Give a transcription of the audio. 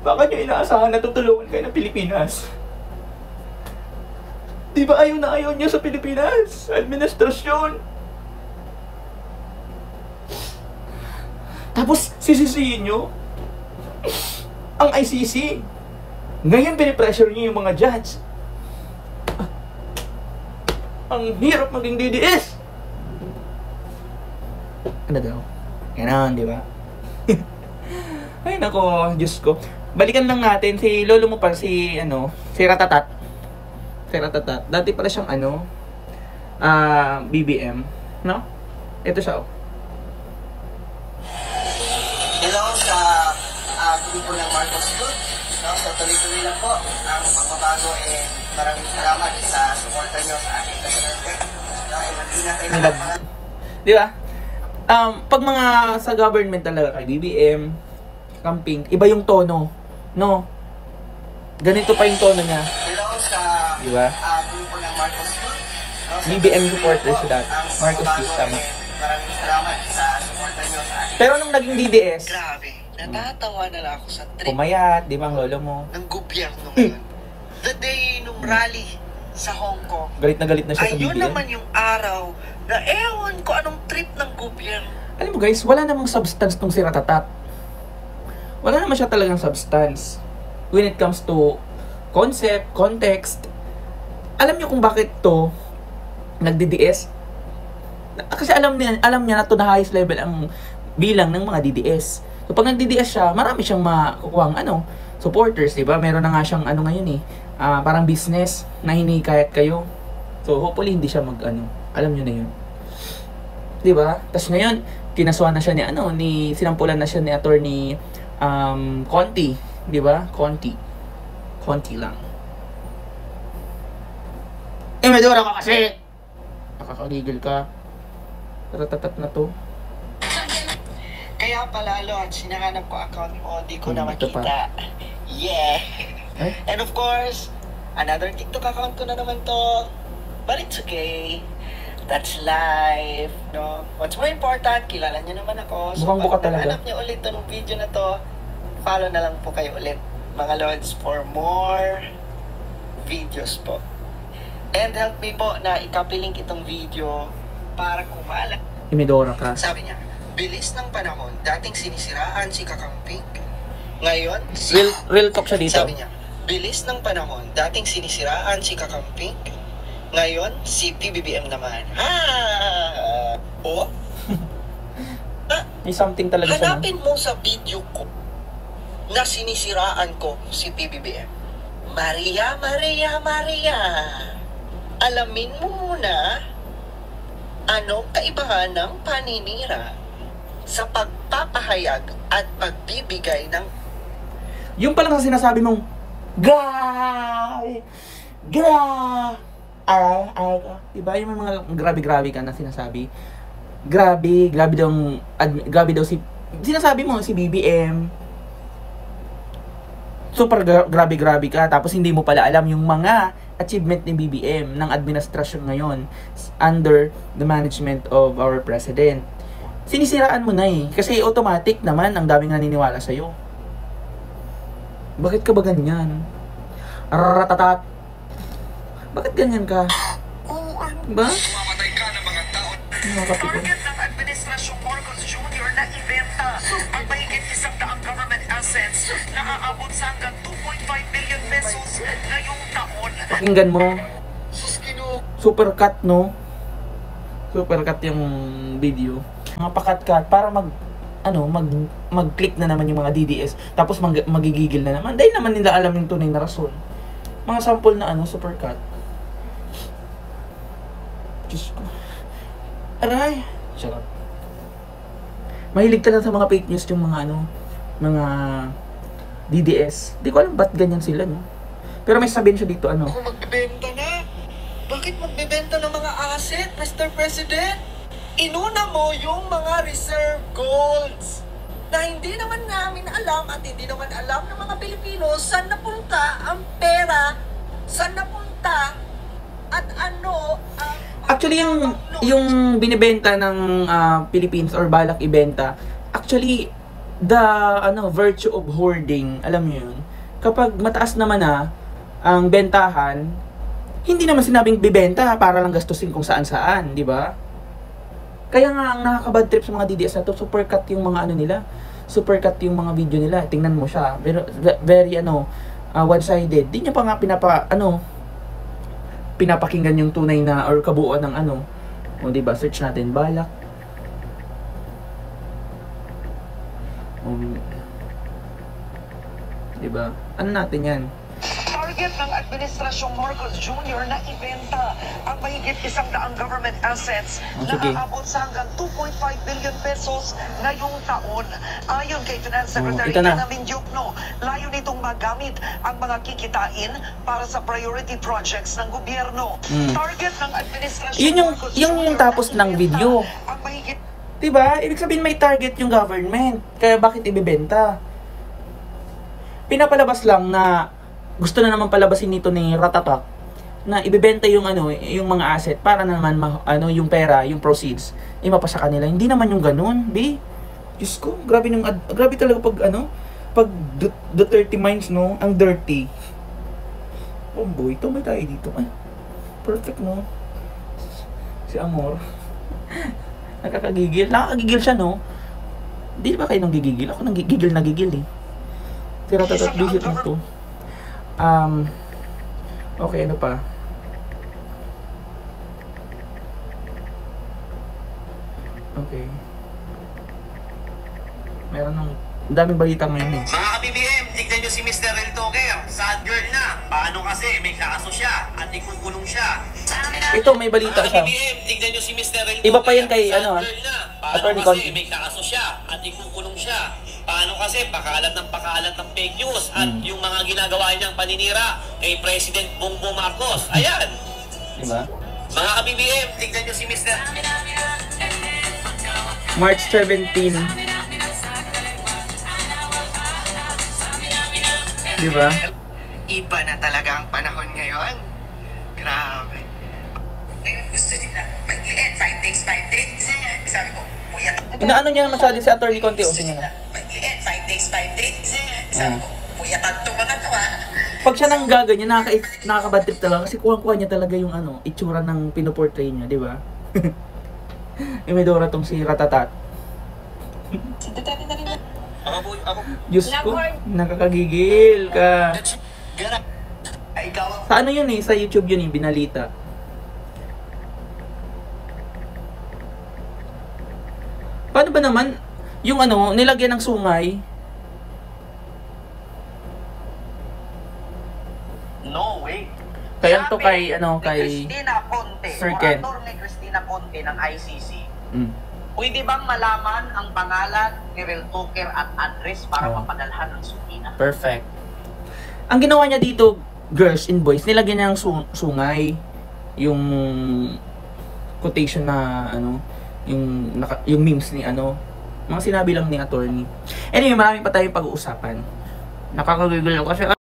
Baka nyo inaasahan na tutulungan kayo ng Pilipinas. Di ba ayaw na ayaw nyo sa Pilipinas? Administrasyon. Tapos sisisihin nyo ang ICC. Ngayon pinipressure nyo yung mga judge. Ang hirap maging DDS. Ano daw? Ganon, di ba? Ay nako, Diyos ko. Balikan lang natin si lolo mo pa, si Ratatat. Si Ratatat. Dati pala siyang BBM, no? Ito siya, oh. Hello sa grupo ng Marcos Youth. No? So tuloy-tuloy lang po ang pagbabago, maraming salamat sa suporta nyo sa aking kasunod. Di ba? Pag mga sa government talaga, kay BBM, camping, iba yung tono, no? Ganito pa yung tono niya. Hello sa diba? Grupo ng Marcos Youth. No? So, BBM supporters siya dati. Marcos Youth, tama. Maraming salamat sa suporta nyo sa aking. Pero nung naging DDS, Grabe, natatawa na lang ako sa trip pumayat, di ba ang lolo mo? ng gobyerno ngayon. The day nung rally sa Hong Kong. Galit na siya sa Ayun BBM. naman yung araw na ewan ko anong trip ng gobyerno. Alam mo guys, wala namang substance tong si Ratatat. Wala naman siya talagang substance. When it comes to concept, context. Alam niyo kung bakit to nag-DDS? Kasi alam niya na to na highest level ang bilang ng mga DDS. So pag nag-DDS siya, marami siyang makukuhang supporters, di ba? Meron na nga siyang ngayon parang business na hinikayat kayo. So hopefully hindi siya alam niyo na yun. Di ba? Tapos ngayon, kinasuhan na siya ni sinampulan na siya ni attorney Conti, di ba? Conti lang. Medora ka kasi. Nakakagigil ka. Ratatat na to. Kaya pala, Lord, sinahanap ko account mo, di ko na Ito pa. makita. Yeah! Eh? And of course, another TikTok account ko na naman to. But it's okay. That's life. No? What's more important, kilala niyo naman ako. Mukhang buka pag talaga. nahanap niyo ulit itong video na to, follow na lang po kayo ulit, mga Lords, for more videos po. And help me po na i-copy link itong video para kumalat. Medora ka. Sabi niya, bilis ng panahon, dating sinisiraan si Kakamping. Ngayon, Real talk siya dito. sabi niya, bilis ng panahon, dating sinisiraan si Kakamping. Ngayon, si PBBM naman. May something talaga siya. Hanapin mo sa video ko na sinisiraan ko si PBBM. Maria, Maria, Maria. Alamin mo muna anong kaibahan ng paninira sa pagpapahayag at pagbibigay ng Yung palang sa sinasabi mong Gay! Diba yung mga grabe-grabe ka na sinasabi? Grabe daw sinasabi mo si BBM. Super grabe-grabe ka, tapos hindi mo pala alam yung mga achievement ni BBM ng administrasyon ngayon under the management of our president. Sinisiraan mo na kasi automatic naman ang daming naniniwala sa'yo. Bakit ka ba ganyan? Ratatat. Bakit ganyan ka? Ba? mamatay ka ng mga tao. Nakakapikon. Target ng Administrasyong Marcos Jr. na ibenta ang mahigit 100 government assets na aabot sa hanggang 2.5 billion pesos ngayong taon. Pakinggan mo. Suskino. Super cut, no? Super cut yung video. Mga pakat-cut para mag-click na naman yung mga DDS. Tapos magigigil na naman. Dahil naman nila alam yung tunay na rason. Mga sample na super cut. Diyos ko. Aray! Charot. Mahilig talaga sa mga fake news yung mga DDS. Di ko alam ba't ganyan sila, no? Pero may sabihin siya dito, Kung magbibenta na, bakit magbibenta ng mga asset, Mr. President? Inuna mo yung mga reserve golds na hindi naman namin alam at hindi naman alam ng mga Pilipino saan napunta ang pera, saan napunta at ano ang actually, yung binibenta ng Philippines or balak ibenta, actually, the virtue of hoarding, alam niyo yun, kapag mataas naman na ang bentahan, hindi naman sinabing bibenta para lang gastusin kung saan-saan, di ba? Kaya nga ang nakaka-bad trip sa mga DDS na to, super cut yung mga nila, super cut yung mga video nila. Tingnan mo siya, pero very one-sided. Di niya pa nga pinapakinggan yung tunay na or kabuuan ng o di ba? Search natin balak. Di ba? Ano natin yan? Target ng Administrasyong Marcos Jr. na ibenta ang mahigit 100 government assets na aabot sa hanggang 2.5 billion pesos ngayong taon. Ayon kay Finance Secretary Namin Diokno, layo nitong magamit ang mga kikitain para sa priority projects ng gobyerno. Target ng Administrasyong Marcos Jr. yung tapos ng video. Ang mahigit, diba? Ibig sabihin may target yung government. Kaya bakit ibebenta? Pinapalabas lang na gusto na naman palabasin nito ni Ratatak na ibebenta yung yung mga asset para naman yung pera, yung proceeds mapasa kanila. Hindi naman yung ganun, Diyos ko, grabe talaga pag Duterte minds, no, ang dirty. Oh boy, tumay tayo dito. Ay, perfect, no? Si Amor. Nakakagigil siya, no? Di ba kayo nang gigigil? Ako nang gigil eh. Si Ratatak, visit mo to. Okay, ano pa? Okay. Meron ng daming balita ngayon eh. Mga ka-BBM, tignan nyo si Mr. El Toker. Sad girl na. Paano kasi? May kaso siya. At ikulkulong siya. Ito, may balita siya. Mga ka-BBM, tignan nyo si Mr. El Toker. Iba pa yan kay, Sad girl na. Paano kasi? Conti. May kaso siya. At ikulkulong siya. Paano kasi? Pakalat ng fake news. At yung mga ginagawa niyang paninira kay President Bongbong Marcos. Ayan. Diba? Mga ka-BBM, tignan nyo si Mr. March 17. Diba? iba na talaga ang panahon ngayon. Grabe. Gusto nila mag-i-end 5 days, 5 days. Sabi ko, kuya. Inaano niya masyado si Atty. Conti o tingnan mo. Mag-i-end 5 days, 5 days. Sabi ko, kuya, tanto mga to ha. Pag siya nang gaganyan, nakaka-bad trip talaga kasi kuha niya talaga yung itsura ng pinoportray niya, di ba? Imedora tong si Ratatat. Diyos ko, nakakagigil ka. Sa ano yun eh, sa YouTube yun eh, binalita. Paano ba naman, yung nilagyan ng sungay? No way. Kaya to kay, kay Cristina Conte, Sir Ken. ni Cristina Conte ng ICC. Mm. Pwede bang malaman ang pangalan ni Rel Toker at address para mapadalhan ng subpoena? Perfect. Ang ginawa niya dito, girls and boys, nilagyan niya ng sungay. Yung quotation na, yung memes ni mga sinabi lang ni attorney. Anyway, marami pa tayong pag-uusapan. Nakakagigil ako kasi